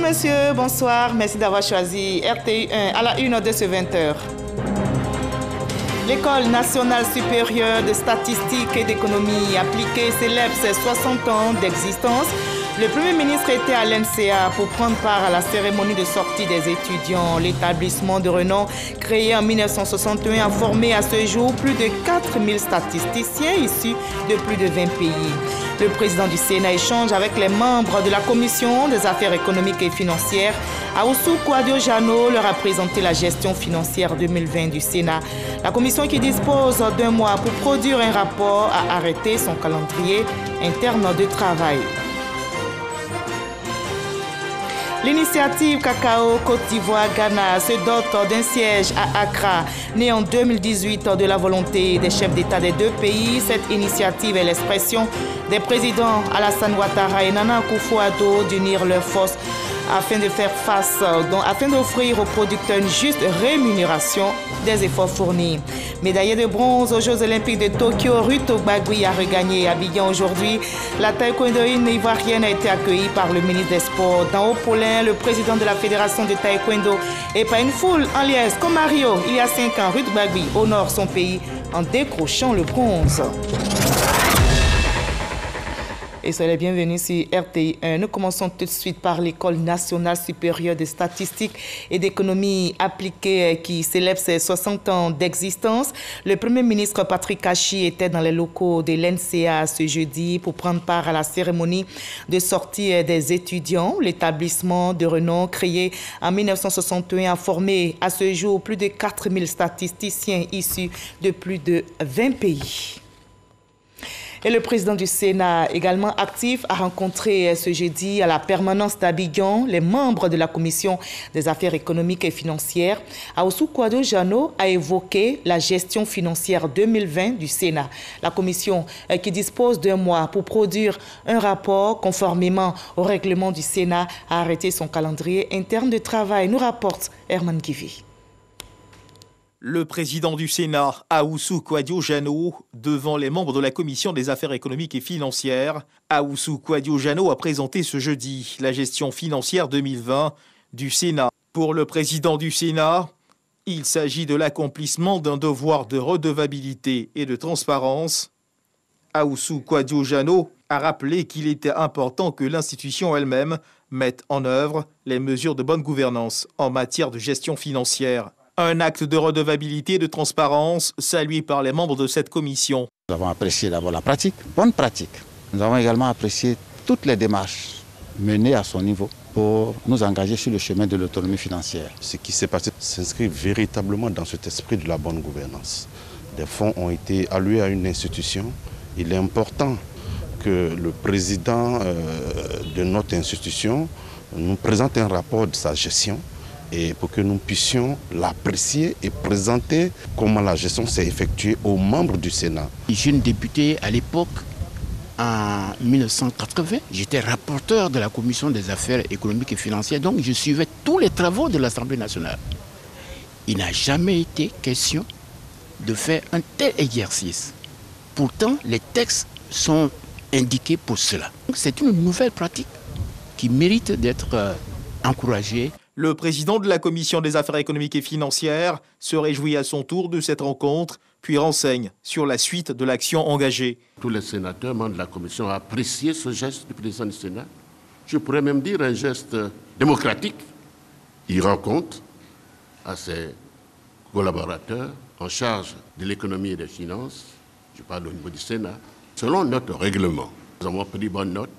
messieurs, bonsoir. Merci d'avoir choisi RTI1 à la une de ce 20h. L'École nationale supérieure de statistique et d'économie appliquée célèbre ses 60 ans d'existence. Le Premier ministre était à l'NCA pour prendre part à la cérémonie de sortie des étudiants. L'établissement de renom créé en 1961 a formé à ce jour plus de 4000 statisticiens issus de plus de 20 pays. Le président du Sénat échange avec les membres de la Commission des affaires économiques et financières. Aoussou Kouadio-Jano leur a présenté la gestion financière 2020 du Sénat. La commission qui dispose d'un mois pour produire un rapport a arrêté son calendrier interne de travail. L'initiative Cacao Côte d'Ivoire-Ghana se dote d'un siège à Accra, né en 2018 de la volonté des chefs d'État des deux pays. Cette initiative est l'expression des présidents Alassane Ouattara et Nana Akufo-Addo d'unir leurs forces afin d'offrir aux producteurs une juste rémunération des efforts fournis. Médaillée de bronze aux Jeux Olympiques de Tokyo, Ruth Ogbagui a regagné Abidjan aujourd'hui. La taekwondoïne ivoirienne a été accueillie par le ministre des Sports. Dans Haut-Paulin, le président de la Fédération de taekwondo et par une foule en liesse comme Mario, il y a 5 ans, Ruth Ogbagui honore son pays en décrochant le bronze. Et soyez les bienvenus sur RTI1. Nous commençons tout de suite par l'École nationale supérieure de statistique et d'économie appliquée qui célèbre ses 60 ans d'existence. Le Premier ministre Patrick Kachi était dans les locaux de l'NCA ce jeudi pour prendre part à la cérémonie de sortie des étudiants. L'établissement de renom créé en 1961 a formé à ce jour plus de 4000 statisticiens issus de plus de 20 pays. Et le président du Sénat, également actif, a rencontré ce jeudi à la permanence d'Abidjan les membres de la Commission des affaires économiques et financières. Aoussou Kouadio-Jano a évoqué la gestion financière 2020 du Sénat. La commission qui dispose d'un mois pour produire un rapport conformément au règlement du Sénat a arrêté son calendrier interne de travail, nous rapporte Herman Kivi. Le président du Sénat, Aoussou Kouadio-Jano, devant les membres de la Commission des affaires économiques et financières. Aoussou Kouadio-Jano a présenté ce jeudi la gestion financière 2020 du Sénat. Pour le président du Sénat, il s'agit de l'accomplissement d'un devoir de redevabilité et de transparence. Aoussou Kouadio-Jano a rappelé qu'il était important que l'institution elle-même mette en œuvre les mesures de bonne gouvernance en matière de gestion financière. Un acte de redevabilité et de transparence salué par les membres de cette commission. Nous avons apprécié d'abord la pratique, bonne pratique. Nous avons également apprécié toutes les démarches menées à son niveau pour nous engager sur le chemin de l'autonomie financière. Ce qui s'est passé s'inscrit véritablement dans cet esprit de la bonne gouvernance. Des fonds ont été alloués à une institution. Il est important que le président de notre institution nous présente un rapport de sa gestion, et pour que nous puissions l'apprécier et présenter comment la gestion s'est effectuée aux membres du Sénat. Jeune député à l'époque, en 1980, j'étais rapporteur de la Commission des affaires économiques et financières, donc je suivais tous les travaux de l'Assemblée nationale. Il n'a jamais été question de faire un tel exercice. Pourtant, les textes sont indiqués pour cela. C'est une nouvelle pratique qui mérite d'être encouragée. Le président de la Commission des affaires économiques et financières se réjouit à son tour de cette rencontre, puis renseigne sur la suite de l'action engagée. Tous les sénateurs, membres de la Commission, ont apprécié ce geste du président du Sénat. Je pourrais même dire un geste démocratique. Il rend compte à ses collaborateurs en charge de l'économie et des finances, je parle au niveau du Sénat, selon notre règlement. Nous avons pris bonne note.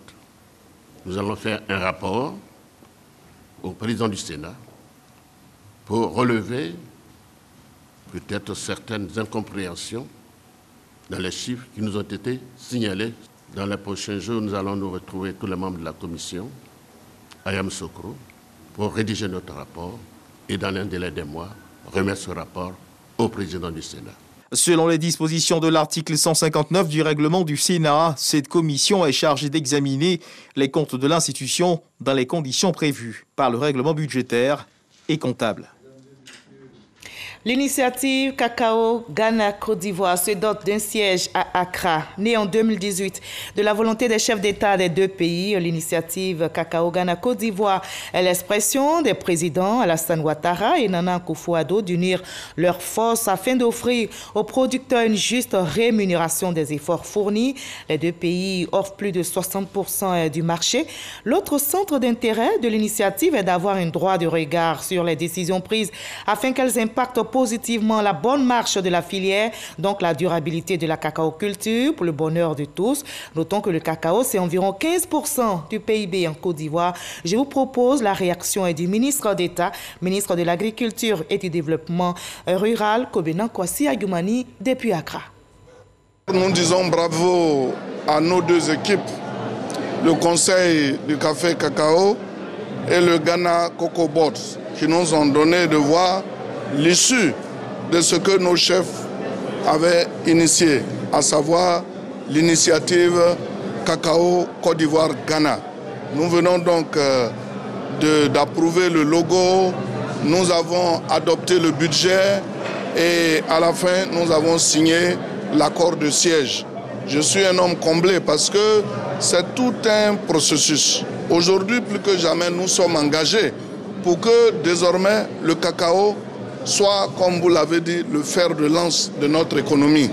Nous allons faire un rapport au président du Sénat pour relever peut-être certaines incompréhensions dans les chiffres qui nous ont été signalés. Dans les prochains jours, nous allons nous retrouver tous les membres de la commission à Yamoussoukro pour rédiger notre rapport et dans un délai de mois, remettre ce rapport au président du Sénat. Selon les dispositions de l'article 159 du règlement du Sénat, cette commission est chargée d'examiner les comptes de l'institution dans les conditions prévues par le règlement budgétaire et comptable. L'initiative Cacao Ghana-Côte d'Ivoire se dote d'un siège à Accra. Née en 2018 de la volonté des chefs d'État des deux pays, l'initiative Cacao Ghana-Côte d'Ivoire est l'expression des présidents Alassane Ouattara et Nana Akufo-Addo d'unir leurs forces afin d'offrir aux producteurs une juste rémunération des efforts fournis. Les deux pays offrent plus de 60% du marché. L'autre centre d'intérêt de l'initiative est d'avoir un droit de regard sur les décisions prises afin qu'elles impactent positivement la bonne marche de la filière, donc la durabilité de la cacao-culture pour le bonheur de tous. Notons que le cacao, c'est environ 15% du PIB en Côte d'Ivoire. Je vous propose la réaction du ministre d'État, ministre de l'Agriculture et du Développement rural, Kobena Kwasi Adjoumani, depuis Accra. Nous disons bravo à nos deux équipes, le Conseil du café cacao et le Ghana Cocoa Board, qui nous ont donné de voir l'issue de ce que nos chefs avaient initié, à savoir l'initiative Cacao Côte d'Ivoire-Ghana. Nous venons donc d'approuver le logo, nous avons adopté le budget et à la fin, nous avons signé l'accord de siège. Je suis un homme comblé parce que c'est tout un processus. Aujourd'hui, plus que jamais, nous sommes engagés pour que désormais le cacao soit, comme vous l'avez dit, le fer de lance de notre économie.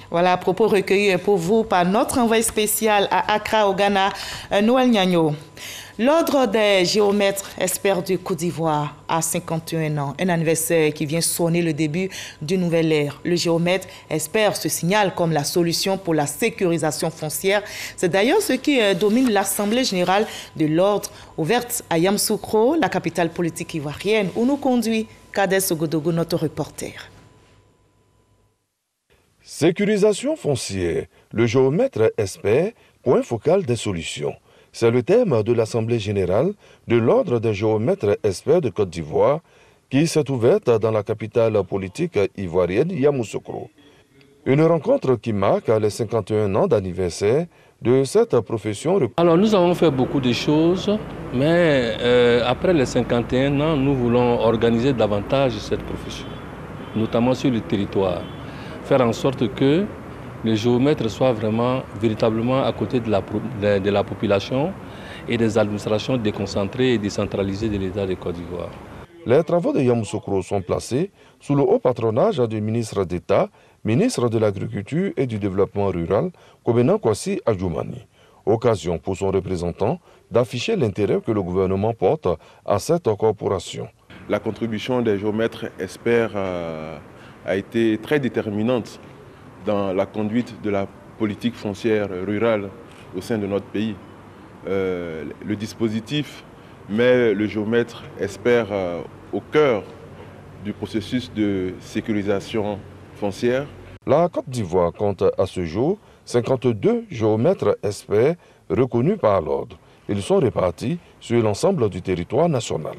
Voilà, propos recueillis pour vous par notre envoyé spécial à Accra au Ghana, Noël Nyagno. L'Ordre des géomètres experts de Côte d'Ivoire a 51 ans, un anniversaire qui vient sonner le début d'une nouvelle ère. Le géomètre expert se signale comme la solution pour la sécurisation foncière. C'est d'ailleurs ce qui domine l'Assemblée générale de l'Ordre, ouverte à Yamoussoukro, la capitale politique ivoirienne, où nous conduit Kader Sogodogo, notre reporter. Sécurisation foncière, le géomètre expert, point focal des solutions. C'est le thème de l'Assemblée générale de l'Ordre des géomètres experts de Côte d'Ivoire qui s'est ouverte dans la capitale politique ivoirienne Yamoussoukro. Une rencontre qui marque les 51 ans d'anniversaire de cette profession. Alors nous avons fait beaucoup de choses, mais après les 51 ans, nous voulons organiser davantage cette profession, notamment sur le territoire. Faire en sorte que les géomètres soient véritablement à côté de la population et des administrations déconcentrées et décentralisées de l'État de Côte d'Ivoire. Les travaux de Yamoussoukro sont placés sous le haut patronage du ministre d'État, ministre de l'Agriculture et du Développement rural, Kobena Kwasi Adjoumani. Occasion pour son représentant d'afficher l'intérêt que le gouvernement porte à cette corporation. La contribution des géomètres experts a été très déterminante dans la conduite de la politique foncière rurale au sein de notre pays. Le dispositif met le géomètre expert au cœur du processus de sécurisation foncière. La Côte d'Ivoire compte à ce jour 52 géomètres experts reconnus par l'Ordre. Ils sont répartis sur l'ensemble du territoire national.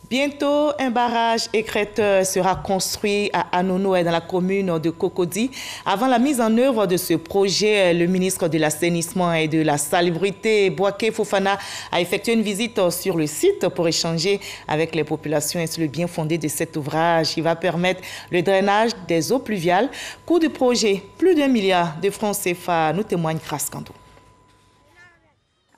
Bientôt, un barrage écrêteur sera construit à Anono dans la commune de Cocody. Avant la mise en œuvre de ce projet, le ministre de l'Assainissement et de la Salubrité, Bouaké Fofana, a effectué une visite sur le site pour échanger avec les populations sur le bien fondé de cet ouvrage qui va permettre le drainage des eaux pluviales. Coût du projet, plus d'1 milliard de francs CFA, nous témoigne Kraskando.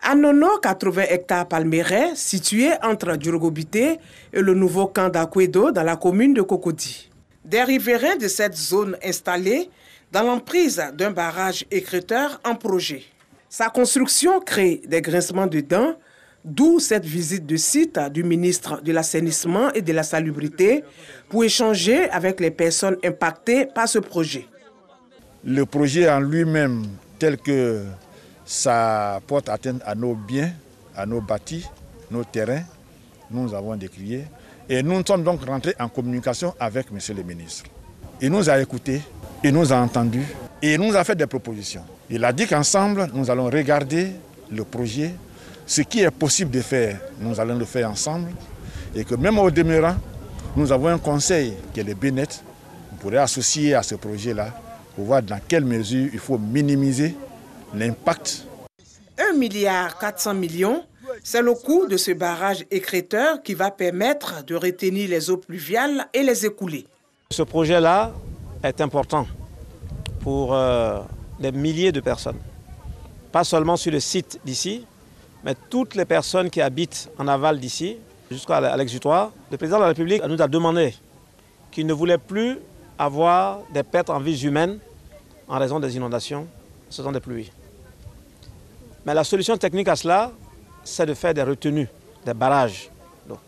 Anono, 80 hectares palmeraie, situé entre Djurgobité et le nouveau camp d'Akwedo dans la commune de Cocody. Des riverains de cette zone installés dans l'emprise d'un barrage écrêteur en projet. Sa construction crée des grincements de dents, d'où cette visite de site du ministre de l'Assainissement et de la Salubrité pour échanger avec les personnes impactées par ce projet. Le projet en lui-même, tel que ça porte atteinte à nos biens, à nos bâtis, nos terrains. Nous avons décrié. Et nous sommes donc rentrés en communication avec M. le ministre. Il nous a écoutés, il nous a entendus et il nous a fait des propositions. Il a dit qu'ensemble, nous allons regarder le projet. Ce qui est possible de faire, nous allons le faire ensemble. Et que même au demeurant, nous avons un conseil qui est le BNet. On pourrait associer à ce projet-là pour voir dans quelle mesure il faut minimiser l'impact. 1,4 milliard, C'est le coût de ce barrage écrêteur qui va permettre de retenir les eaux pluviales et les écouler. Ce projet-là est important pour des milliers de personnes. Pas seulement sur le site d'ici, mais toutes les personnes qui habitent en aval d'ici, jusqu'à l'exutoire. Le président de la République nous a demandé qu'il ne voulait plus avoir des pertes en vies humaines en raison des inondations, ce sont des pluies. Mais la solution technique à cela, c'est de faire des retenues, des barrages d'eau.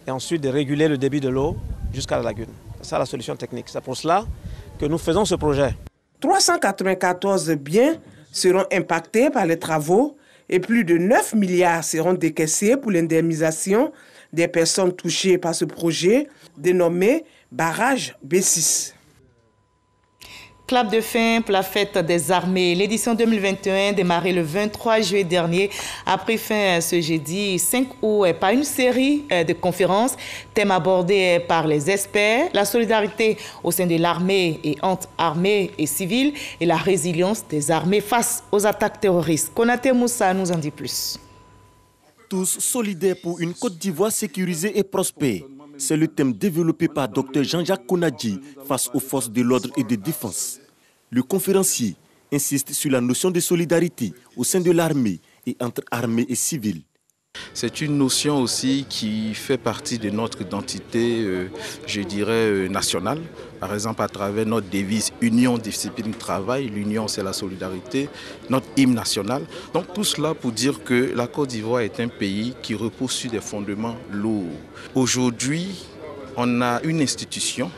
Et ensuite de réguler le débit de l'eau jusqu'à la lagune. C'est ça la solution technique. C'est pour cela que nous faisons ce projet. 394 biens seront impactés par les travaux et plus de 9 milliards seront décaissés pour l'indemnisation des personnes touchées par ce projet dénommé Barrage B6. Clap de fin pour la fête des armées. L'édition 2021, démarrée le 23 juillet dernier, a pris fin ce jeudi 5 août par une série de conférences, thèmes abordés par les experts, la solidarité au sein de l'armée et entre armées et civiles et la résilience des armées face aux attaques terroristes. Konaté Moussa nous en dit plus. Tous solidaires pour une Côte d'Ivoire sécurisée et prospère. C'est le thème développé par Dr Jean-Jacques Konadji face aux forces de l'ordre et de défense. Le conférencier insiste sur la notion de solidarité au sein de l'armée et entre armée et civile. C'est une notion aussi qui fait partie de notre identité, je dirais, nationale. Par exemple, à travers notre devise « Union, discipline, travail », l'union c'est la solidarité, notre hymne national. Donc tout cela pour dire que la Côte d'Ivoire est un pays qui repose sur des fondements lourds. Aujourd'hui, on a une institution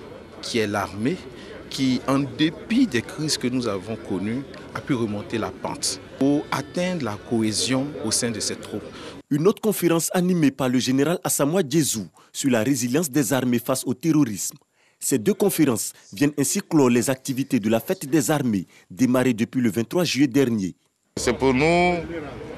qui est l'armée, qui, en dépit des crises que nous avons connues, a pu remonter la pente pour atteindre la cohésion au sein de cette troupe. Une autre conférence animée par le général Asamoah Diédhiou sur la résilience des armées face au terrorisme. Ces deux conférences viennent ainsi clore les activités de la fête des armées, démarrée depuis le 23 juillet dernier. C'est pour nous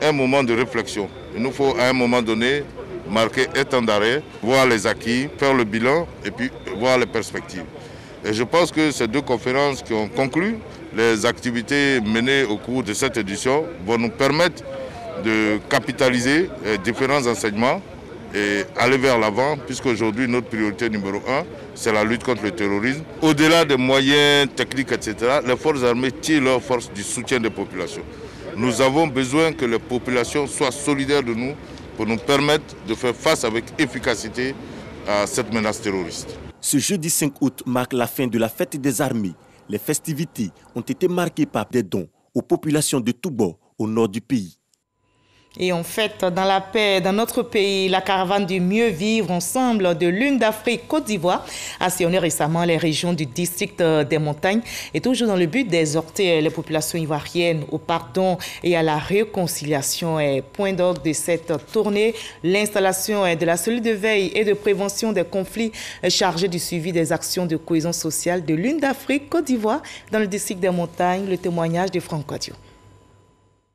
un moment de réflexion. Il nous faut à un moment donné marquer un temps d'arrêt, voir les acquis, faire le bilan et puis voir les perspectives. Et je pense que ces deux conférences qui ont conclu, les activités menées au cours de cette édition vont nous permettre de capitaliser les différents enseignements et aller vers l'avant, puisqu'aujourd'hui notre priorité numéro 1, c'est la lutte contre le terrorisme. Au-delà des moyens techniques, etc., les forces armées tirent leur force du soutien des populations. Nous avons besoin que les populations soient solidaires de nous pour nous permettre de faire face avec efficacité à cette menace terroriste. Ce jeudi 5 août marque la fin de la fête des armées. Les festivités ont été marquées par des dons aux populations de tous bords au nord du pays. Et on fête dans la paix dans notre pays la caravane du mieux vivre ensemble de Lune d'Afrique Côte d'Ivoire a sillonné récemment les régions du district des montagnes et toujours dans le but d'exhorter les populations ivoiriennes au pardon et à la réconciliation. Point d'orgue de cette tournée, l'installation de la cellule de veille et de prévention des conflits chargée du suivi des actions de cohésion sociale de Lune d'Afrique Côte d'Ivoire dans le district des montagnes. Le témoignage de Franck Quadio.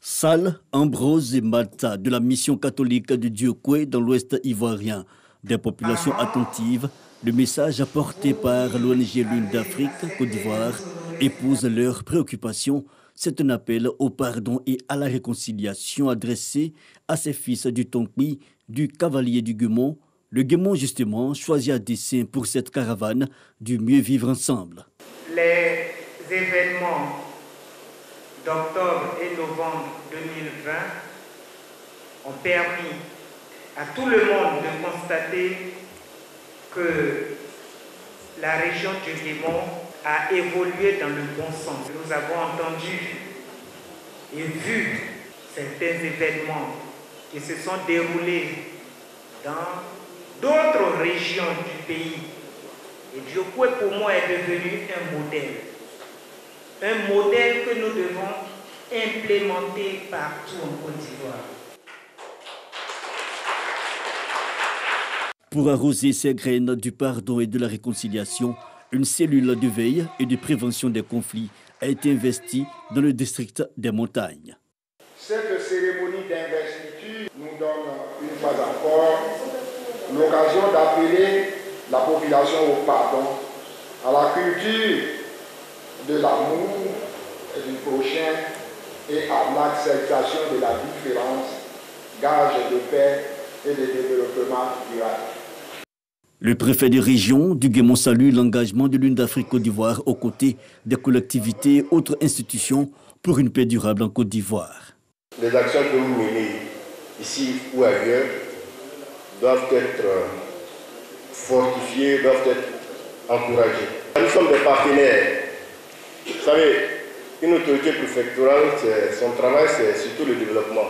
Sal, Ambrose et Malta de la mission catholique de Dieucoué dans l'ouest ivoirien. Des populations attentives, le message apporté par l'ONG Lune d'Afrique, Côte d'Ivoire, épouse leurs préoccupations. C'est un appel au pardon et à la réconciliation adressé à ces fils du Tonkpi, du cavalier du Guémon. Le Guémon, justement, choisi à dessein pour cette caravane du mieux vivre ensemble. Les événements d'octobre et novembre 2020 ont permis à tout le monde de constater que la région du Guémon a évolué dans le bon sens. Nous avons entendu et vu certains événements qui se sont déroulés dans d'autres régions du pays. Et Dieucoué, pour moi, est devenu un modèle. Un modèle que nous devons implémenter partout en Côte d'Ivoire. Pour arroser ces graines du pardon et de la réconciliation, une cellule de veille et de prévention des conflits a été investie dans le district des montagnes. Cette cérémonie d'investiture nous donne une fois encore l'occasion d'appeler la population au pardon, à la culture de l'amour et du prochain et à l'acceptation de la différence gage de paix et de développement durable. Le préfet de région du Guémon salue l'engagement de l'UNDAFRIQUE Côte d'Ivoire aux côtés des collectivités et autres institutions pour une paix durable en Côte d'Ivoire. Les actions que vous menez ici ou ailleurs doivent être fortifiées, doivent être encouragées. Nous sommes des partenaires. Vous savez, une autorité préfectorale, son travail, c'est surtout le développement.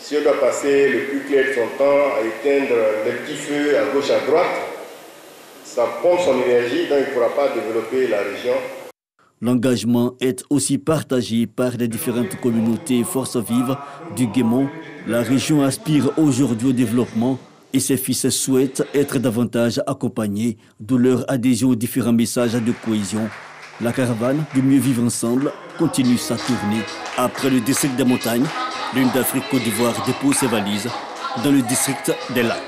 Si on doit passer le plus clair de son temps à éteindre les petits feux à gauche, à droite, ça pompe son énergie, donc il ne pourra pas développer la région. L'engagement est aussi partagé par les différentes communautés et forces vives du Guémon. La région aspire aujourd'hui au développement et ses fils souhaitent être davantage accompagnés de leur adhésion aux différents messages de cohésion. La caravane du mieux vivre ensemble continue sa tournée. Après le district des montagnes, l'UNDAFRIQUE Côte d'Ivoire dépose ses valises dans le district des lacs.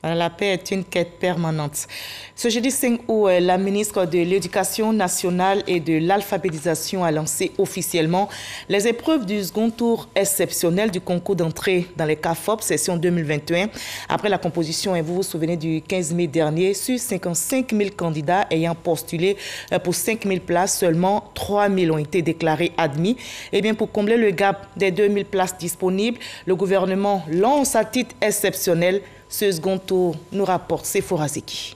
La paix est une quête permanente. Ce jeudi 5 août, la ministre de l'Éducation nationale et de l'alphabétisation a lancé officiellement les épreuves du second tour exceptionnel du concours d'entrée dans les CAFOP session 2021. Après la composition, vous vous souvenez, du 15 mai dernier, sur 55 000 candidats ayant postulé pour 5 000 places, seulement 3 000 ont été déclarés admis. Et bien, pour combler le gap des 2 000 places disponibles, le gouvernement lance à titre exceptionnel ce second tour, nous rapporte Sephora Zeki.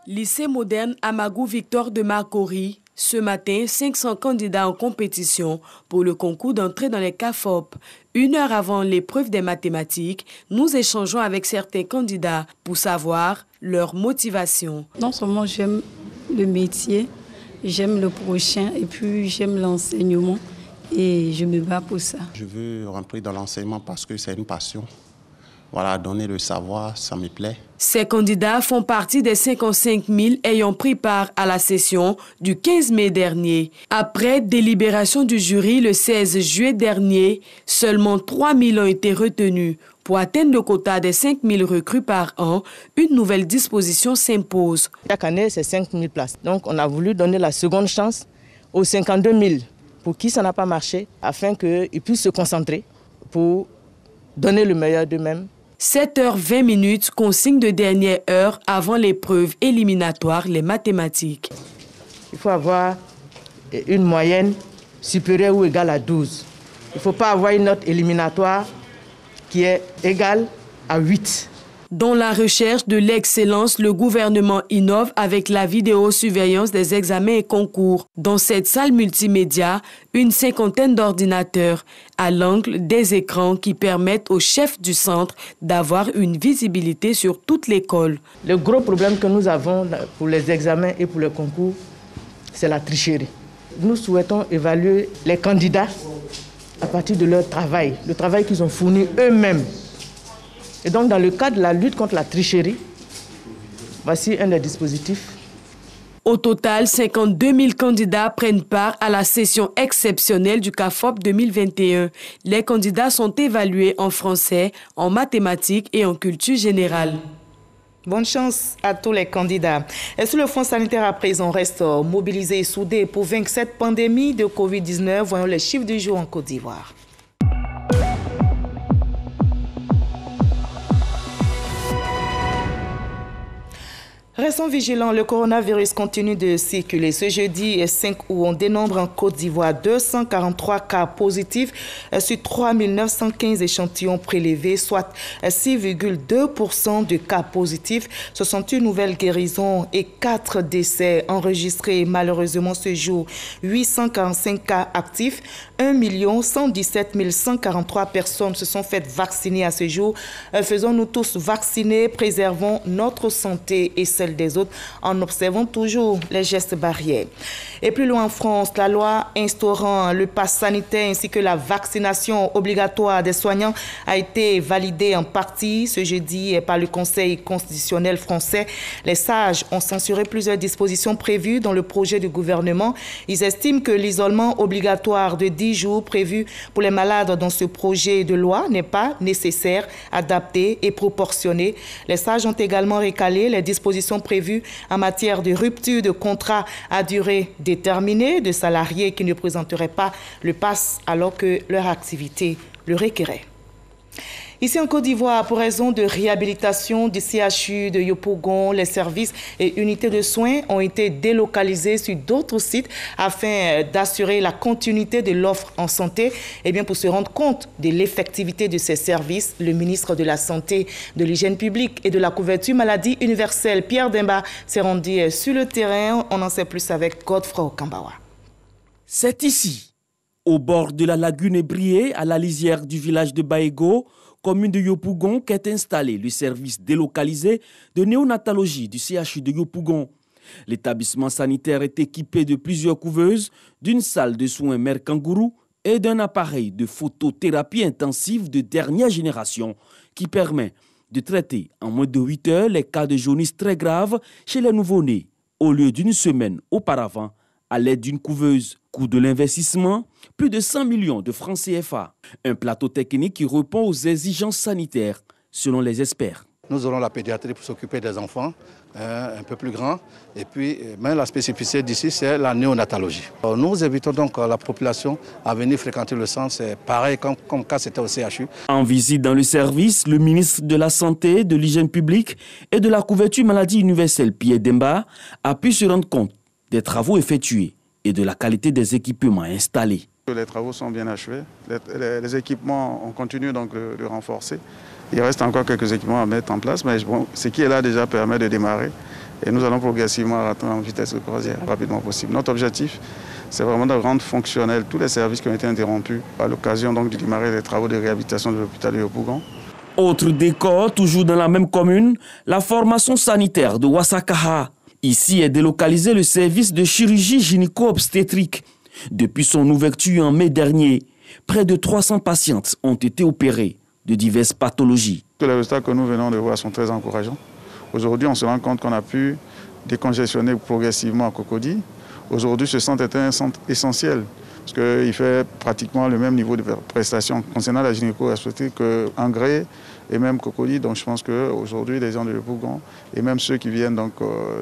Lycée moderne Amagou Victor de Marcory. Ce matin, 500 candidats en compétition pour le concours d'entrée dans les CAFOP. 1 heure avant l'épreuve des mathématiques, nous échangeons avec certains candidats pour savoir leur motivation. Non seulement j'aime le métier, j'aime le prochain et puis j'aime l'enseignement et je me bats pour ça. Je veux rentrer dans l'enseignement parce que c'est une passion. Voilà, donner le savoir, ça me plaît. Ces candidats font partie des 55 000 ayant pris part à la session du 15 mai dernier. Après délibération du jury le 16 juillet dernier, seulement 3 000 ont été retenus. Pour atteindre le quota des 5 000 recrues par an, une nouvelle disposition s'impose. Chaque année, c'est 5 000 places. Donc, on a voulu donner la seconde chance aux 52 000 pour qui ça n'a pas marché, afin qu'ils puissent se concentrer pour donner le meilleur d'eux-mêmes. 7h20, consigne de dernière heure avant l'épreuve éliminatoire, les mathématiques. Il faut avoir une moyenne supérieure ou égale à 12. Il ne faut pas avoir une note éliminatoire qui est égale à 8. Dans la recherche de l'excellence, le gouvernement innove avec la vidéosurveillance des examens et concours. Dans cette salle multimédia, une 50aine d'ordinateurs à l'angle des écrans qui permettent au chef du centre d'avoir une visibilité sur toute l'école. Le gros problème que nous avons pour les examens et pour le concours, c'est la tricherie. Nous souhaitons évaluer les candidats à partir de leur travail, le travail qu'ils ont fourni eux-mêmes. Et donc, dans le cadre de la lutte contre la tricherie, voici un des dispositifs. Au total, 52 000 candidats prennent part à la session exceptionnelle du CAFOP 2021. Les candidats sont évalués en français, en mathématiques et en culture générale. Bonne chance à tous les candidats. Et sur le front sanitaire à présent, on reste mobilisés et soudés pour vaincre cette pandémie de Covid-19. Voyons les chiffres du jour en Côte d'Ivoire. Restons vigilants, le coronavirus continue de circuler. Ce jeudi 5 août, on dénombre en Côte d'Ivoire 243 cas positifs sur 3 915 échantillons prélevés, soit 6,2% de cas positifs. 61 nouvelles guérisons et 4 décès enregistrés malheureusement ce jour. 845 cas actifs, 1 117 143 personnes se sont faites vacciner à ce jour. Faisons-nous tous vacciner, préservons notre santé et celle des autres en observant toujours les gestes barrières. Et plus loin en France, la loi instaurant le pass sanitaire ainsi que la vaccination obligatoire des soignants a été validée en partie ce jeudi par le Conseil constitutionnel français. Les sages ont censuré plusieurs dispositions prévues dans le projet du gouvernement. Ils estiment que l'isolement obligatoire de 10 jours prévu pour les malades dans ce projet de loi n'est pas nécessaire, adapté et proportionné. Les sages ont également recalé les dispositions prévues en matière de rupture de contrat à durée déterminée de salariés qui ne présenteraient pas le pass alors que leur activité le requérait. Ici en Côte d'Ivoire, pour raison de réhabilitation du CHU de Yopougon, les services et unités de soins ont été délocalisés sur d'autres sites afin d'assurer la continuité de l'offre en santé. Et bien pour se rendre compte de l'effectivité de ces services, le ministre de la Santé, de l'Hygiène publique et de la couverture maladie universelle, Pierre Demba, s'est rendu sur le terrain. On en sait plus avec Godfrey Okambawa. C'est ici, au bord de la lagune Ébrié, à la lisière du village de Baego, commune de Yopougon, qu'est installé le service délocalisé de néonatologie du CHU de Yopougon. L'établissement sanitaire est équipé de plusieurs couveuses, d'une salle de soins mère kangourou et d'un appareil de photothérapie intensive de dernière génération qui permet de traiter en moins de 8 heures les cas de jaunisse très graves chez les nouveau-nés, au lieu d'une semaine auparavant, à l'aide d'une couveuse. Coût de l'investissement, plus de 100 millions de francs CFA. Un plateau technique qui répond aux exigences sanitaires, selon les experts. Nous aurons la pédiatrie pour s'occuper des enfants un peu plus grands. Et puis, même la spécificité d'ici, c'est la néonatologie. Nous invitons donc la population à venir fréquenter le centre. C'est pareil comme quand c'était au CHU. En visite dans le service, le ministre de la Santé, de l'Hygiène publique et de la couverture maladie universelle, Pierre Demba, a pu se rendre compte des travaux effectués et de la qualité des équipements installés. Les travaux sont bien achevés. Les équipements, on continue donc de renforcer. Il reste encore quelques équipements à mettre en place, mais bon, ce qui est là déjà permet de démarrer. Et nous allons progressivement rentrer en vitesse de croisière rapidement possible. Notre objectif, c'est vraiment de rendre fonctionnels tous les services qui ont été interrompus à l'occasion donc de démarrer les travaux de réhabilitation de l'hôpital de Yopougon. Autre décor, toujours dans la même commune, la formation sanitaire de Ouassakaha. Ici est délocalisé le service de chirurgie gynéco-obstétrique. Depuis son ouverture en mai dernier, près de 300 patientes ont été opérées de diverses pathologies. Les résultats que nous venons de voir sont très encourageants. Aujourd'hui, on se rend compte qu'on a pu décongestionner progressivement à Cocody. Aujourd'hui, ce centre est un centre essentiel parce qu'il fait pratiquement le même niveau de prestation concernant la gynéco-obstétrique qu'Angré et même Cocody. Donc je pense qu'aujourd'hui, les gens de Yopougon et même ceux qui viennent donc,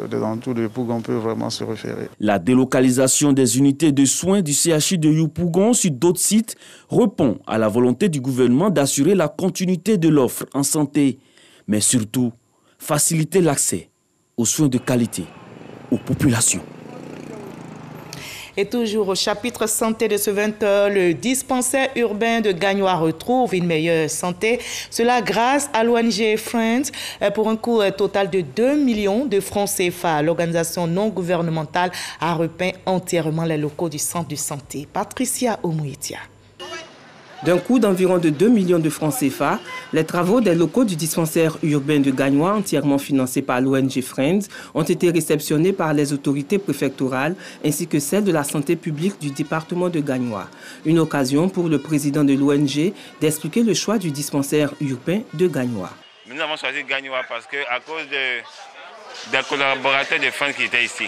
des alentours de Yopougon peuvent vraiment se référer. La délocalisation des unités de soins du CHU de Yopougon sur d'autres sites répond à la volonté du gouvernement d'assurer la continuité de l'offre en santé, mais surtout faciliter l'accès aux soins de qualité aux populations. Et toujours au chapitre santé de ce 20h, le dispensaire urbain de Gagnoa retrouve une meilleure santé. Cela grâce à l'ONG Friends pour un coût total de 2 millions de francs CFA. L'organisation non gouvernementale a repeint entièrement les locaux du centre de santé. Patricia Omouitia. D'un coût d'environ de 2 millions de francs CFA, les travaux des locaux du dispensaire urbain de Gagnoa, entièrement financés par l'ONG Friends, ont été réceptionnés par les autorités préfectorales ainsi que celles de la santé publique du département de Gagnoa. Une occasion pour le président de l'ONG d'expliquer le choix du dispensaire urbain de Gagnoa. Nous avons choisi Gagnoa parce qu'à cause des collaborateurs de Friends qui étaient ici,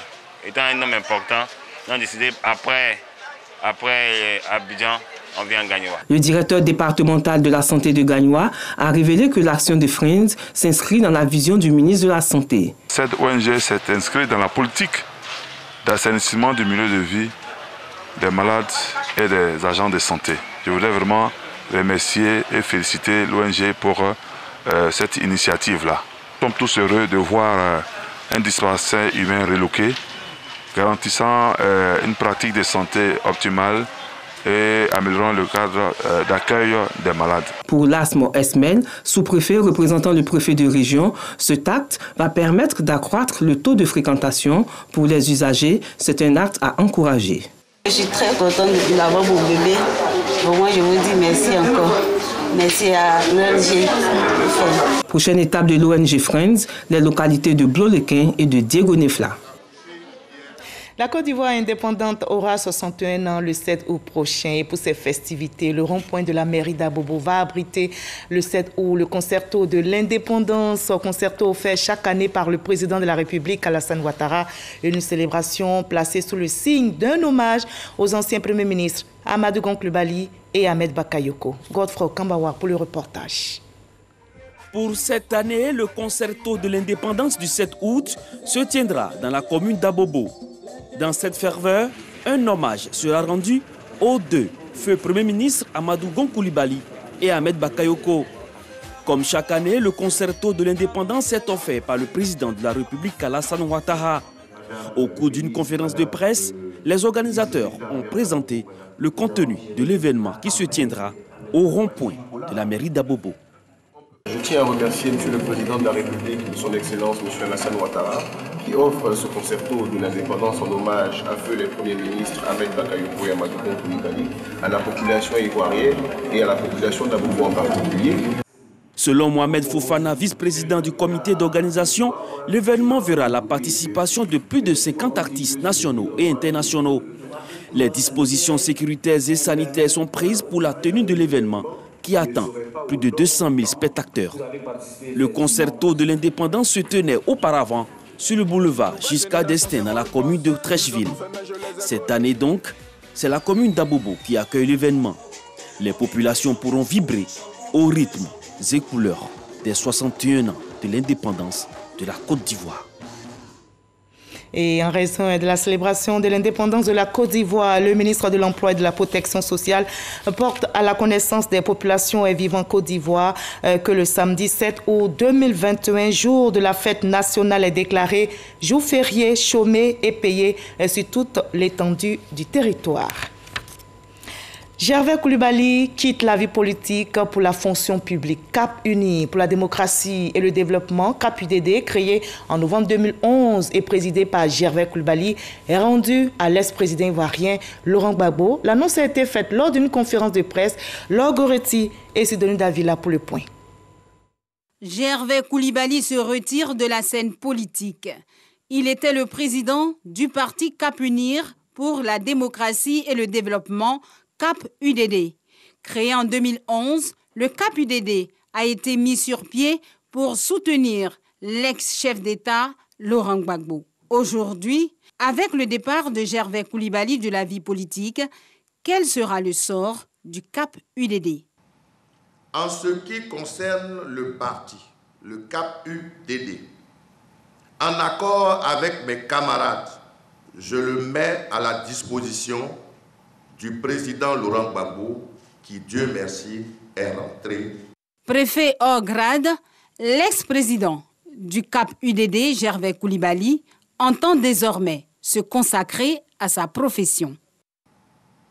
étant un homme important, nous avons décidé après Abidjan, on vient à Gagnoa. Le directeur départemental de la santé de Gagnoa a révélé que l'action de Friends s'inscrit dans la vision du ministre de la Santé. Cette ONG s'est inscrite dans la politique d'assainissement du milieu de vie des malades et des agents de santé. Je voulais vraiment remercier et féliciter l'ONG pour cette initiative-là. Nous sommes tous heureux de voir un dispensaire humain reloqué, garantissant une pratique de santé optimale et améliorant le cadre d'accueil des malades. Pour Lasmo Esmel, sous-préfet représentant le préfet de région, ce acte va permettre d'accroître le taux de fréquentation pour les usagers. C'est un acte à encourager. Je suis très contente d'avoir mon bébé. Pour moi, je vous dis merci encore. Merci à l'ONG. Prochaine étape de l'ONG Friends, les localités de Blolequin et de Diego Nefla. La Côte d'Ivoire indépendante aura 61 ans le 7 août prochain. Et pour ces festivités, le rond-point de la mairie d'Abobo va abriter le 7 août le concerto de l'indépendance, concerto offert chaque année par le président de la République, Alassane Ouattara. Une célébration placée sous le signe d'un hommage aux anciens premiers ministres Amadou Gon Coulibaly et Ahmed Bakayoko. Godfrey Kambawa pour le reportage. Pour cette année, le concerto de l'indépendance du 7 août se tiendra dans la commune d'Abobo. Dans cette ferveur, un hommage sera rendu aux deux feu Premier ministre Amadou Gon Coulibaly et Ahmed Bakayoko. Comme chaque année, le concerto de l'indépendance est offert par le président de la République Alassane Ouattara. Au cours d'une conférence de presse, les organisateurs ont présenté le contenu de l'événement qui se tiendra au rond-point de la mairie d'Abobo. Je tiens à remercier M. le Président de la République, son Excellence M. Alassane Ouattara, qui offre ce concerto de l'indépendance en hommage à feu les premiers ministres Ahmed Bakayoko et Amadou Gon Coulibaly, à la population ivoirienne et à la population d'Abobo en particulier. Selon Mohamed Fofana, vice-président du comité d'organisation, l'événement verra la participation de plus de 50 artistes nationaux et internationaux. Les dispositions sécuritaires et sanitaires sont prises pour la tenue de l'événement, qui attend plus de 200 000 spectateurs. Le concerto de l'indépendance se tenait auparavant sur le boulevard Giscard d'Estaing dans la commune de Treichville. Cette année donc, c'est la commune d'Abobo qui accueille l'événement. Les populations pourront vibrer au rythme et couleurs des 61 ans de l'indépendance de la Côte d'Ivoire. Et en raison de la célébration de l'indépendance de la Côte d'Ivoire, le ministre de l'Emploi et de la Protection sociale porte à la connaissance des populations vivant en Côte d'Ivoire que le samedi 7 août 2021, jour de la fête nationale, est déclaré jour férié, chômé et payé sur toute l'étendue du territoire. Gervais Coulibaly quitte la vie politique pour la fonction publique. Cap Uni pour la démocratie et le développement, Cap UDD, créé en novembre 2011 et présidé par Gervais Coulibaly, est rendu à l'ex-président ivoirien Laurent Gbagbo. L'annonce a été faite lors d'une conférence de presse. Laure Goretti et Sidonie Davila pour le point. Gervais Coulibaly se retire de la scène politique. Il était le président du parti Cap Unir pour la démocratie et le développement, Cap UDD. Créé en 2011, le Cap UDD a été mis sur pied pour soutenir l'ex-chef d'État Laurent Gbagbo. Aujourd'hui, avec le départ de Gervais Coulibaly de la vie politique, quel sera le sort du Cap UDD? En ce qui concerne le parti, le Cap UDD, en accord avec mes camarades, je le mets à la disposition du président Laurent Gbagbo, qui, Dieu merci, est rentré. Préfet hors grade, l'ex-président du Cap UDD, Gervais Coulibaly, entend désormais se consacrer à sa profession.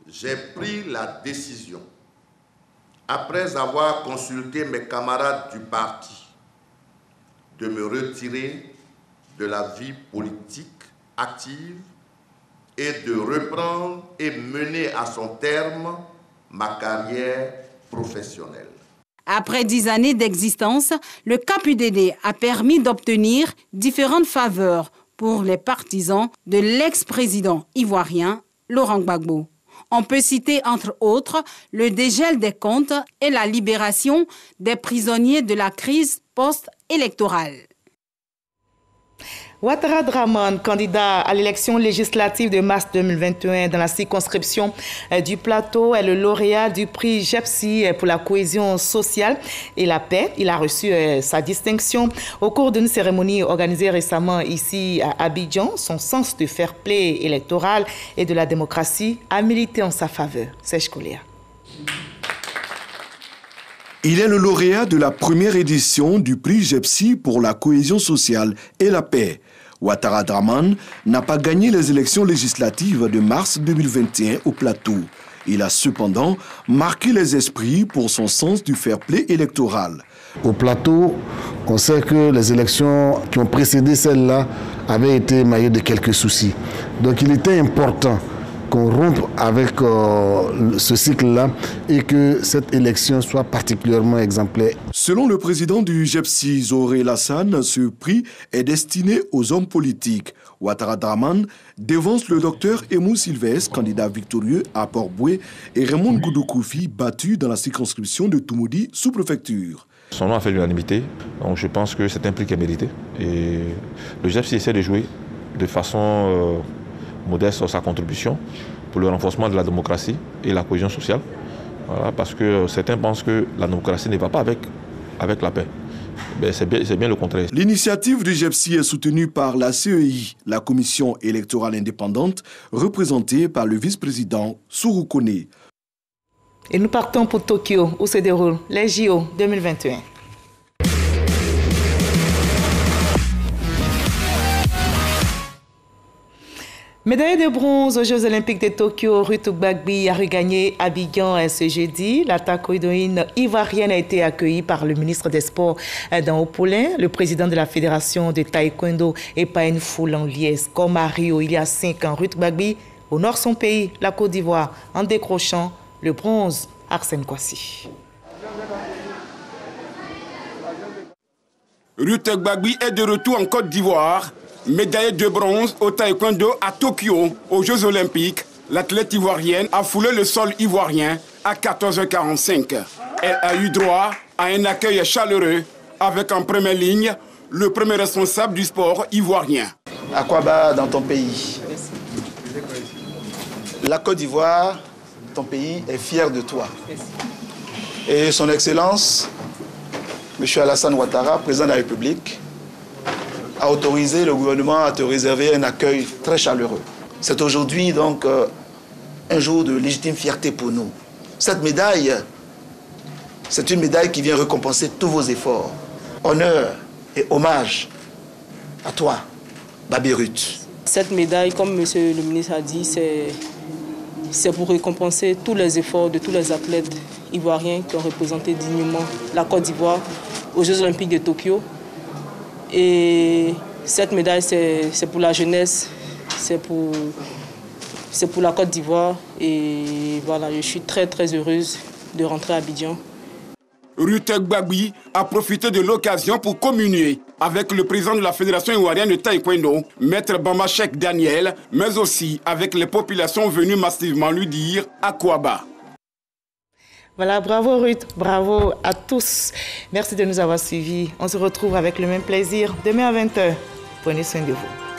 J'ai pris la décision, après avoir consulté mes camarades du parti, de me retirer de la vie politique active et de reprendre et mener à son terme ma carrière professionnelle. Après 10 années d'existence, le Cap UDD a permis d'obtenir différentes faveurs pour les partisans de l'ex-président ivoirien Laurent Gbagbo. On peut citer entre autres le dégel des comptes et la libération des prisonniers de la crise post-électorale. Ouattara Draman, candidat à l'élection législative de mars 2021 dans la circonscription du Plateau, est le lauréat du prix JEPSI pour la cohésion sociale et la paix. Il a reçu sa distinction au cours d'une cérémonie organisée récemment ici à Abidjan. Son sens de fair play électoral et de la démocratie a milité en sa faveur. Serge Kolia. Il est le lauréat de la première édition du prix JEPSI pour la cohésion sociale et la paix. Ouattara Draman n'a pas gagné les élections législatives de mars 2021 au Plateau. Il a cependant marqué les esprits pour son sens du fair play électoral. Au Plateau, on sait que les élections qui ont précédé celle-là avaient été maillées de quelques soucis. Donc il était important qu'on rompe avec ce cycle-là et que cette élection soit particulièrement exemplaire. Selon le président du JEPSI, Zoré Lassane, ce prix est destiné aux hommes politiques. Ouattara Draman dévance le docteur Emou Sylvestre, candidat victorieux à Port-Boué, et Raymond Goudou-Koufi, battu dans la circonscription de Toumoudi, sous-préfecture. Son nom a fait l'unanimité, donc je pense que c'est un prix qui est mérité. Et le JEPSI essaie de jouer de façon modeste sa contribution pour le renforcement de la démocratie et la cohésion sociale. Voilà, parce que certains pensent que la démocratie ne va pas avec la paix. Il c'est bien le contraire. L'initiative du GEPSI est soutenue par la CEI, la Commission électorale indépendante, représentée par le vice-président Sourou Kone. Et nous partons pour Tokyo, où se déroulent les JO 2021. Médaille de bronze aux Jeux Olympiques de Tokyo, Ruth Gbagbi a regagné Abidjan ce jeudi. La taekwondoïne ivoirienne a été accueillie par le ministre des Sports dans Haut-Poulin. Le président de la Fédération de taekwondo et pas une foule en liesse. Comme à Rio il y a 5 ans, Ruth Gbagbi honore son pays, la Côte d'Ivoire, en décrochant le bronze. Arsène Kwasi. Ruth Gbagbi est de retour en Côte d'Ivoire. Médaillée de bronze au taekwondo à Tokyo, aux Jeux Olympiques, l'athlète ivoirienne a foulé le sol ivoirien à 14h45. Elle a eu droit à un accueil chaleureux avec en première ligne le premier responsable du sport ivoirien. Akwaba dans ton pays. La Côte d'Ivoire, ton pays, est fier de toi. Et son Excellence, M. Alassane Ouattara, président de la République, a autorisé le gouvernement à te réserver un accueil très chaleureux. C'est aujourd'hui donc un jour de légitime fierté pour nous. Cette médaille, c'est une médaille qui vient récompenser tous vos efforts. Honneur et hommage à toi, Babi Ruth. Cette médaille, comme monsieur le ministre a dit, c'est pour récompenser tous les efforts de tous les athlètes ivoiriens qui ont représenté dignement la Côte d'Ivoire aux Jeux Olympiques de Tokyo. Et cette médaille, c'est pour la jeunesse, c'est pour la Côte d'Ivoire. Et voilà, je suis très très heureuse de rentrer à Abidjan. Ruth Gbagbi a profité de l'occasion pour communier avec le président de la Fédération ivoirienne de taekwondo, Maître Bambachek Daniel, mais aussi avec les populations venues massivement lui dire Akwaba. Voilà, bravo Ruth, bravo à tous. Merci de nous avoir suivis. On se retrouve avec le même plaisir demain à 20h. Prenez soin de vous.